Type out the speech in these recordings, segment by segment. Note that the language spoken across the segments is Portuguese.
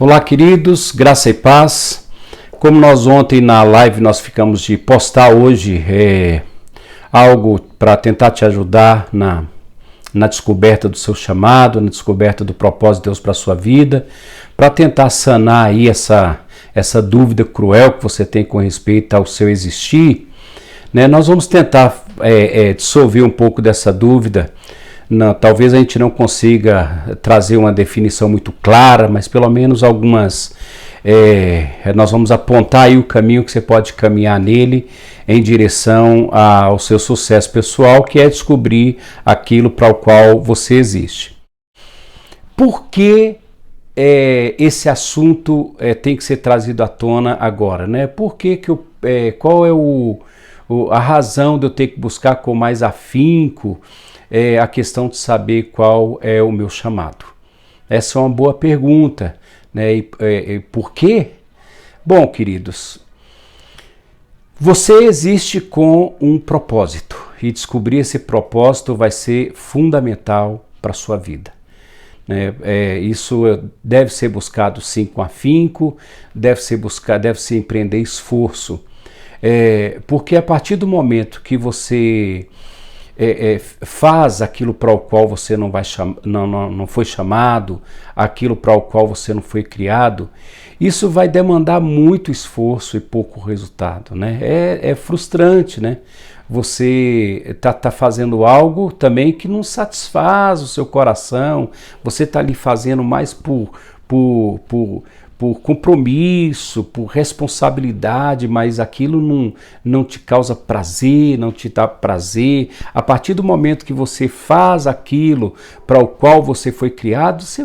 Olá, queridos, graça e paz. Como nós ontem na live nós ficamos de postar hoje algo para tentar te ajudar na descoberta do seu chamado, na descoberta do propósito de Deus para a sua vida, para tentar sanar aí essa dúvida cruel que você tem com respeito ao seu existir, né? Nós vamos tentar dissolver um pouco dessa dúvida. Talvez a gente não consiga trazer uma definição muito clara, mas pelo menos algumas, nós vamos apontar aí o caminho que você pode caminhar nele em direção ao seu sucesso pessoal, que é descobrir aquilo para o qual você existe. Por que esse assunto tem que ser trazido à tona agora, né? Qual é a razão de eu ter que buscar com mais afinco a questão de saber qual é o meu chamado? Essa é uma boa pergunta, né? Por quê? Bom, queridos, você existe com um propósito e descobrir esse propósito vai ser fundamental para a sua vida, né? Isso deve ser buscado sim com afinco, deve-se empreender esforço, porque a partir do momento que você faz aquilo para o qual você não foi chamado, aquilo para o qual você não foi criado, isso vai demandar muito esforço e pouco resultado, né? É frustrante, né? Você tá fazendo algo também que não satisfaz o seu coração, você está ali fazendo mais por compromisso, por responsabilidade, mas aquilo não te causa prazer, não te dá prazer. A partir do momento que você faz aquilo para o qual você foi criado, você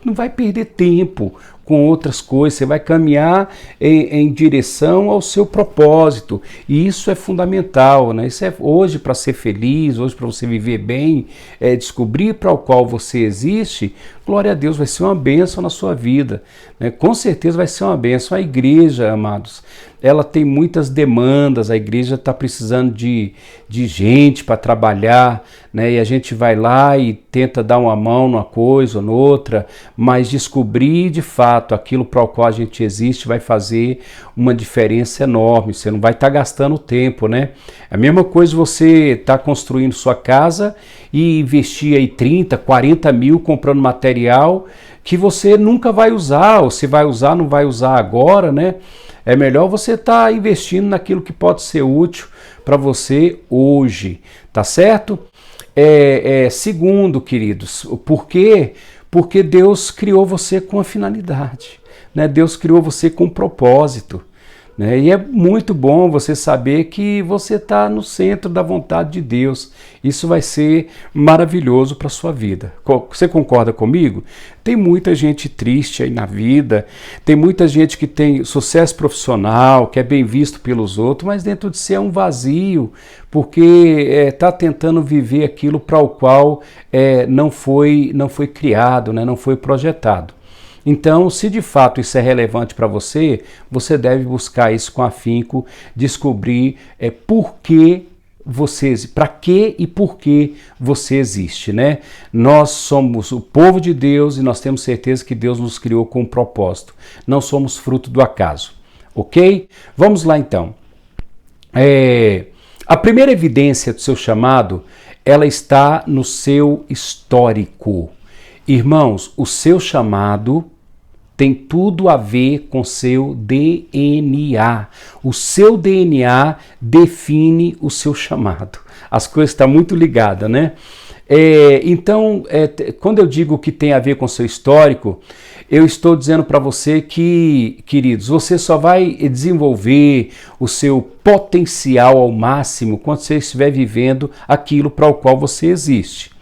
não vai perder tempo com outras coisas, você vai caminhar em direção ao seu propósito, e isso é fundamental, né? Isso é hoje para ser feliz, hoje para você viver bem, descobrir para o qual você existe. Glória a Deus, vai ser uma bênção na sua vida, né? Com certeza vai ser uma bênção. A igreja, amados, ela tem muitas demandas, a igreja está precisando de gente para trabalhar, né? E a gente vai lá e tenta dar uma mão numa coisa ou noutra, mas descobrir de fato aquilo para o qual a gente existe vai fazer uma diferença enorme. Você não vai estar gastando tempo, né? É a mesma coisa você estar construindo sua casa e investir aí 30, 40 mil comprando material que você nunca vai usar, ou se vai usar, não vai usar agora, né? É melhor você estar investindo naquilo que pode ser útil para você hoje, tá certo? Segundo, queridos, o porquê? Porque Deus criou você com a finalidade, né? Deus criou você com propósito, né? E é muito bom você saber que você está no centro da vontade de Deus. Isso vai ser maravilhoso para a sua vida. Você concorda comigo? Tem muita gente triste aí na vida, tem muita gente que tem sucesso profissional, que é bem visto pelos outros, mas dentro de si é um vazio, porque está tentando viver aquilo para o qual não foi criado, né? Não foi projetado. Então, se de fato isso é relevante para você, você deve buscar isso com afinco, descobrir para que e por que você existe, né? Nós somos o povo de Deus e nós temos certeza que Deus nos criou com um propósito. Não somos fruto do acaso, ok? Vamos lá então. A primeira evidência do seu chamado, ela está no seu histórico. Irmãos, o seu chamado tem tudo a ver com seu DNA. O seu DNA define o seu chamado. As coisas estão muito ligadas, né? Então, quando eu digo que tem a ver com seu histórico, eu estou dizendo para você que, queridos, você só vai desenvolver o seu potencial ao máximo quando você estiver vivendo aquilo para o qual você existe.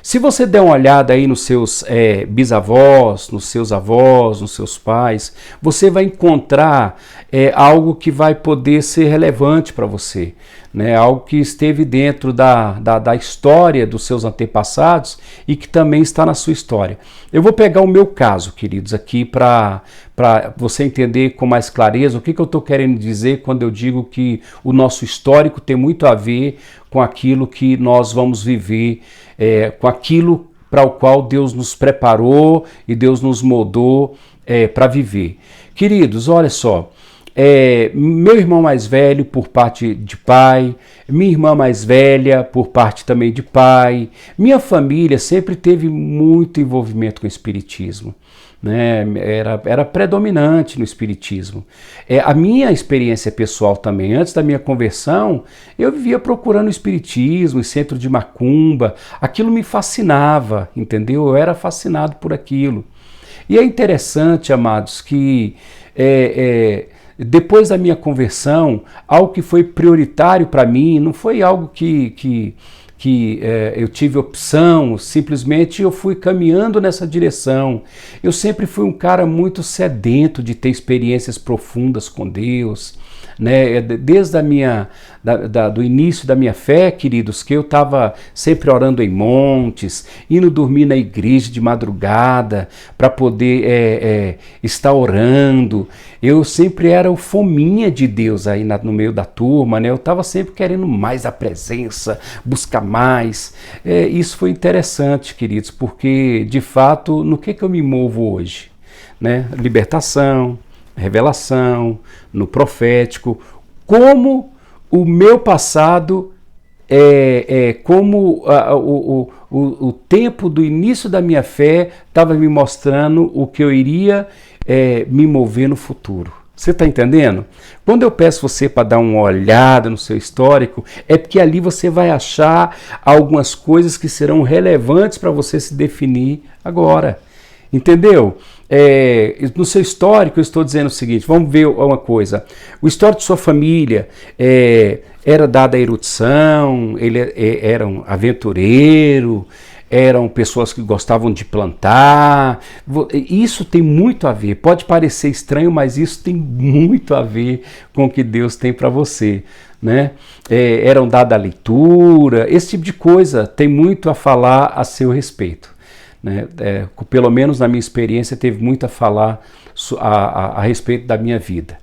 Se você der uma olhada aí nos seus bisavós, nos seus avós, nos seus pais, você vai encontrar algo que vai poder ser relevante para você, né? Algo que esteve dentro da história dos seus antepassados e que também está na sua história. Eu vou pegar o meu caso, queridos, aqui para você entender com mais clareza o que eu estou querendo dizer quando eu digo que o nosso histórico tem muito a ver com aquilo que nós vamos viver, com aquilo para o qual Deus nos preparou e Deus nos moldou para viver. Queridos, olha só, meu irmão mais velho por parte de pai, minha irmã mais velha por parte também de pai, minha família sempre teve muito envolvimento com o espiritismo. Né, era predominante no espiritismo. A minha experiência pessoal também, antes da minha conversão, eu vivia procurando o espiritismo, o centro de macumba, aquilo me fascinava, entendeu? Eu era fascinado por aquilo. E é interessante, amados, que depois da minha conversão, algo que foi prioritário para mim, não foi algo que eu tive opção, simplesmente eu fui caminhando nessa direção. Eu sempre fui um cara muito sedento de ter experiências profundas com Deus, né? Desde do início da minha fé, queridos, que eu estava sempre orando em montes, indo dormir na igreja de madrugada para poder estar orando. Eu sempre era o fominha de Deus aí no meio da turma, né? Eu estava sempre querendo mais a presença, buscar mais. Isso foi interessante, queridos, porque de fato, no que eu me movo hoje? Né? Libertação, revelação, no profético, como o meu passado, como o tempo do início da minha fé estava me mostrando o que eu iria me mover no futuro. Você está entendendo? Quando eu peço você para dar uma olhada no seu histórico, é porque ali você vai achar algumas coisas que serão relevantes para você se definir agora. Entendeu? No seu histórico eu estou dizendo o seguinte, vamos ver uma coisa. O histórico de sua família era dada a erudição, ele era um aventureiro, eram pessoas que gostavam de plantar. Isso tem muito a ver. Pode parecer estranho, mas isso tem muito a ver com o que Deus tem para você. Né? Eram dada a leitura, esse tipo de coisa tem muito a falar a seu respeito. Né? Pelo menos na minha experiência teve muito a falar a respeito da minha vida.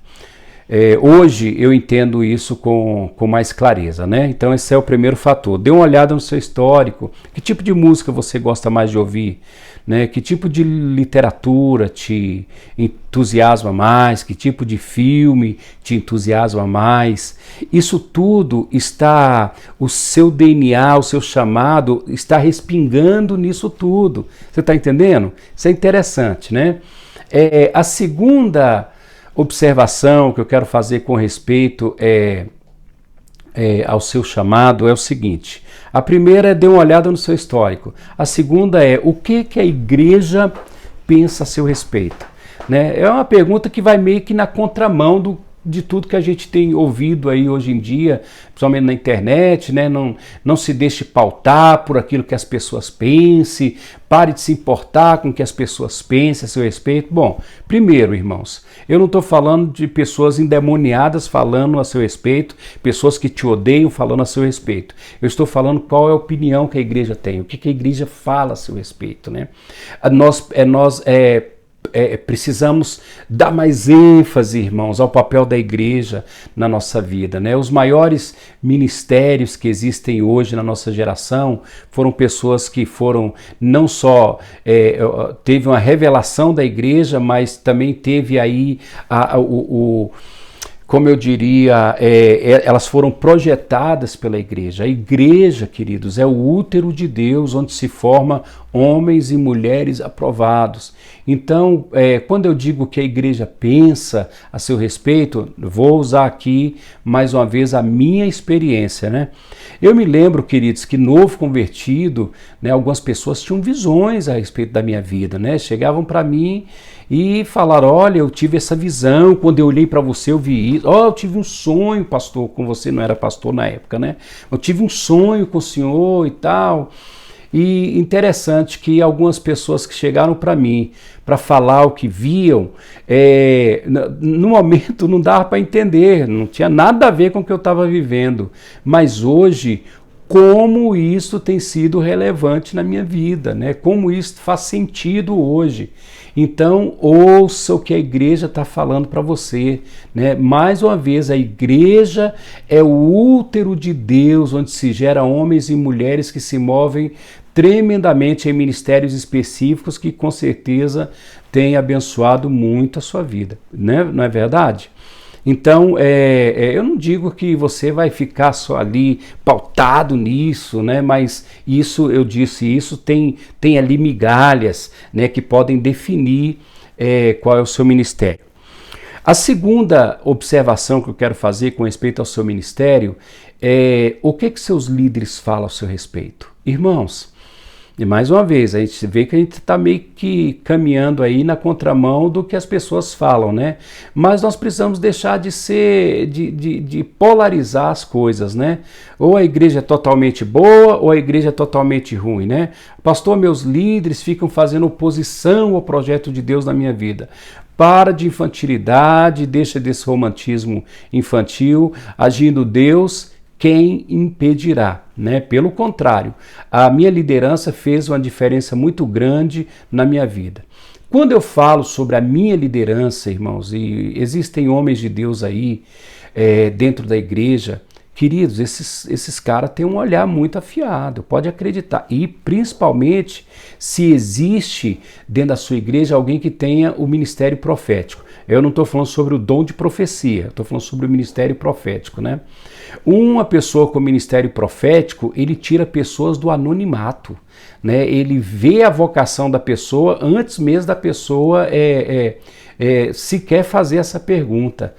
Hoje eu entendo isso com mais clareza, né? Então esse é o primeiro fator. Dê uma olhada no seu histórico. Que tipo de música você gosta mais de ouvir? Né? Que tipo de literatura te entusiasma mais? Que tipo de filme te entusiasma mais? Isso tudo está, o seu DNA, o seu chamado está respingando nisso tudo. Você está entendendo? Isso é interessante, né? A segunda observação que eu quero fazer com respeito ao seu chamado é o seguinte. A primeira é dê uma olhada no seu histórico. A segunda é o que a igreja pensa a seu respeito. Né? É uma pergunta que vai meio que na contramão de tudo que a gente tem ouvido aí hoje em dia, principalmente na internet, né? Não se deixe pautar por aquilo que as pessoas pensem, pare de se importar com o que as pessoas pensem a seu respeito. Bom, primeiro, irmãos, eu não estou falando de pessoas endemoniadas falando a seu respeito, pessoas que te odeiam falando a seu respeito. Eu estou falando qual é a opinião que a igreja tem, o que a igreja fala a seu respeito. Né? Nós precisamos dar mais ênfase, irmãos, ao papel da igreja na nossa vida, né? Os maiores ministérios que existem hoje na nossa geração foram pessoas que foram não só teve uma revelação da igreja, mas também teve aí como eu diria, elas foram projetadas pela igreja. A igreja, queridos, é o útero de Deus, onde se forma homens e mulheres aprovados. Então, quando eu digo que a igreja pensa a seu respeito, vou usar aqui, mais uma vez, a minha experiência. Né? Eu me lembro, queridos, que novo convertido, né, algumas pessoas tinham visões a respeito da minha vida. Né? Chegavam para mim e falaram, olha, eu tive essa visão, quando eu olhei para você eu vi isso, eu tive um sonho, pastor, com você, não era pastor na época, né? Eu tive um sonho com o senhor e tal. E interessante que algumas pessoas que chegaram para mim para falar o que viam, no momento não dava para entender, não tinha nada a ver com o que eu estava vivendo, mas hoje, como isso tem sido relevante na minha vida, né? Como isso faz sentido hoje. Então, ouça o que a igreja está falando para você. Né? Mais uma vez, a igreja é o útero de Deus, onde se gera homens e mulheres que se movem tremendamente em ministérios específicos que com certeza têm abençoado muito a sua vida, né? Não é verdade? Então, eu não digo que você vai ficar só ali pautado nisso, né? Mas isso, eu disse, isso tem ali migalhas, né, que podem definir qual é o seu ministério. A segunda observação que eu quero fazer com respeito ao seu ministério é o que seus líderes falam ao seu respeito. Irmãos, e mais uma vez, a gente vê que a gente está meio que caminhando aí na contramão do que as pessoas falam, né? Mas nós precisamos deixar de de polarizar as coisas, né? Ou a igreja é totalmente boa ou a igreja é totalmente ruim, né? Pastor, meus líderes ficam fazendo oposição ao projeto de Deus na minha vida. Para de infantilidade, deixa desse romantismo infantil, agindo Deus, quem impedirá, né? Pelo contrário, a minha liderança fez uma diferença muito grande na minha vida. Quando eu falo sobre a minha liderança, irmãos, e existem homens de Deus aí dentro da igreja, queridos, esses caras têm um olhar muito afiado, pode acreditar. E principalmente se existe dentro da sua igreja alguém que tenha o ministério profético. Eu não estou falando sobre o dom de profecia, estou falando sobre o ministério profético, né? Uma pessoa com ministério profético, ele tira pessoas do anonimato, né? Ele vê a vocação da pessoa antes mesmo da pessoa sequer fazer essa pergunta.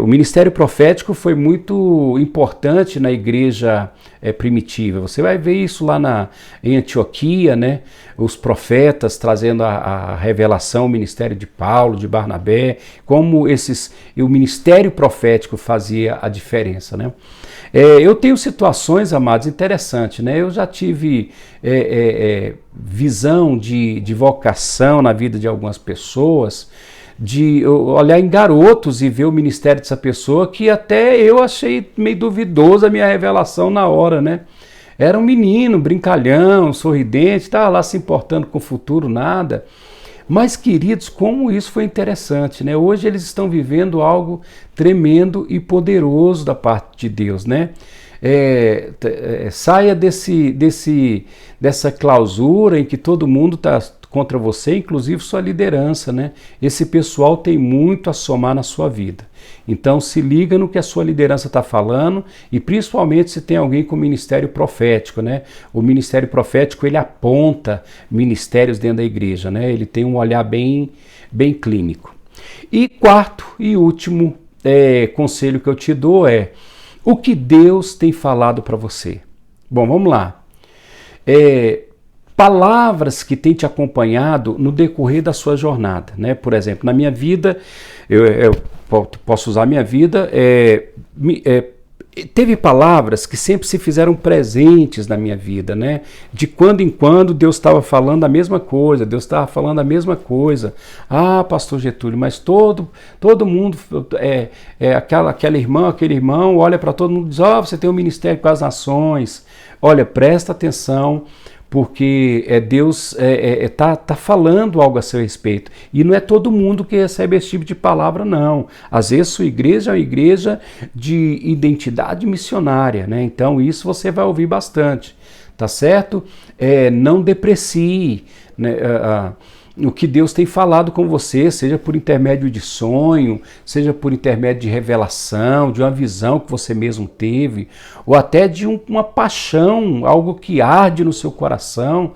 O ministério profético foi muito importante na igreja primitiva. Você vai ver isso lá em Antioquia, né? Os profetas trazendo a revelação, o ministério de Paulo, de Barnabé, como o ministério profético fazia a diferença, né? Eu tenho situações, amados, interessantes, né? Eu já tive visão de vocação na vida de algumas pessoas, de olhar em garotos e ver o ministério dessa pessoa, que até eu achei meio duvidoso a minha revelação na hora, né? Era um menino, brincalhão, sorridente, estava lá se importando com o futuro, nada. Mas, queridos, como isso foi interessante, né? Hoje eles estão vivendo algo tremendo e poderoso da parte de Deus, né? Saia dessa clausura em que todo mundo está contra você, inclusive sua liderança, né? Esse pessoal tem muito a somar na sua vida. Então se liga no que a sua liderança está falando e principalmente se tem alguém com ministério profético, né? O ministério profético, ele aponta ministérios dentro da igreja, né? Ele tem um olhar bem clínico. E quarto e último conselho que eu te dou é o que Deus tem falado para você. Bom, vamos lá. Palavras que têm te acompanhado no decorrer da sua jornada, né? Por exemplo, na minha vida, eu posso usar a minha vida, teve palavras que sempre se fizeram presentes na minha vida, né? De quando em quando Deus estava falando a mesma coisa, Deus estava falando a mesma coisa. Ah, pastor Getúlio, mas todo mundo, aquela irmã, aquele irmão, olha para todo mundo e diz, você tem um ministério com as nações. Olha, presta atenção, porque Deus tá falando algo a seu respeito. E não é todo mundo que recebe esse tipo de palavra, não. Às vezes sua igreja é uma igreja de identidade missionária, né? Então isso você vai ouvir bastante, tá certo? Não deprecie, né? O que Deus tem falado com você, seja por intermédio de sonho, seja por intermédio de revelação, de uma visão que você mesmo teve, ou até de uma paixão, algo que arde no seu coração,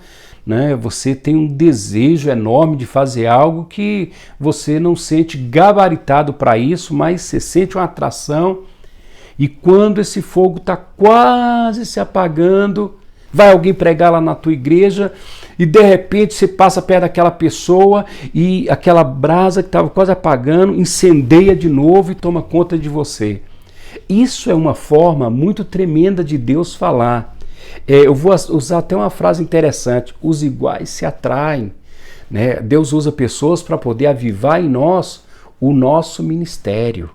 né? Você tem um desejo enorme de fazer algo que você não sente gabaritado para isso, mas você sente uma atração, e quando esse fogo está quase se apagando, vai alguém pregar lá na tua igreja e de repente você passa perto daquela pessoa e aquela brasa que estava quase apagando incendeia de novo e toma conta de você. Isso é uma forma muito tremenda de Deus falar. Eu vou usar até uma frase interessante: os iguais se atraem, né? Deus usa pessoas para poder avivar em nós o nosso ministério.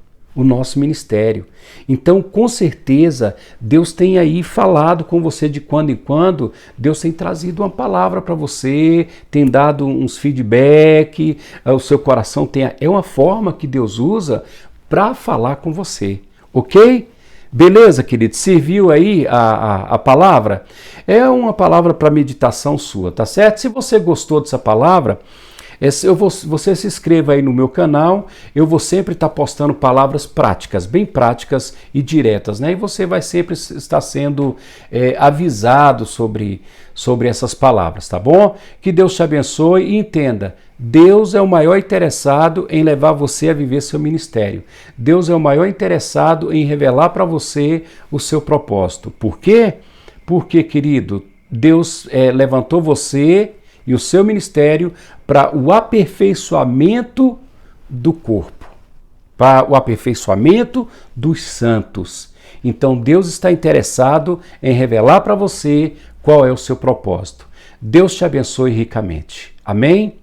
Então, com certeza, Deus tem aí falado com você de quando em quando, Deus tem trazido uma palavra para você, tem dado uns feedback, o seu coração é uma forma que Deus usa para falar com você, ok? Beleza, querido? Serviu aí a palavra? É uma palavra para meditação sua, tá certo? Se você gostou dessa palavra, você se inscreva aí no meu canal, eu vou sempre estar postando palavras práticas, bem práticas e diretas, né? E você vai sempre estar sendo avisado sobre essas palavras, tá bom? Que Deus te abençoe e entenda, Deus é o maior interessado em levar você a viver seu ministério. Deus é o maior interessado em revelar para você o seu propósito. Por quê? Porque, querido, Deus levantou você e o seu ministério para o aperfeiçoamento do corpo, para o aperfeiçoamento dos santos. Então Deus está interessado em revelar para você qual é o seu propósito. Deus te abençoe ricamente. Amém?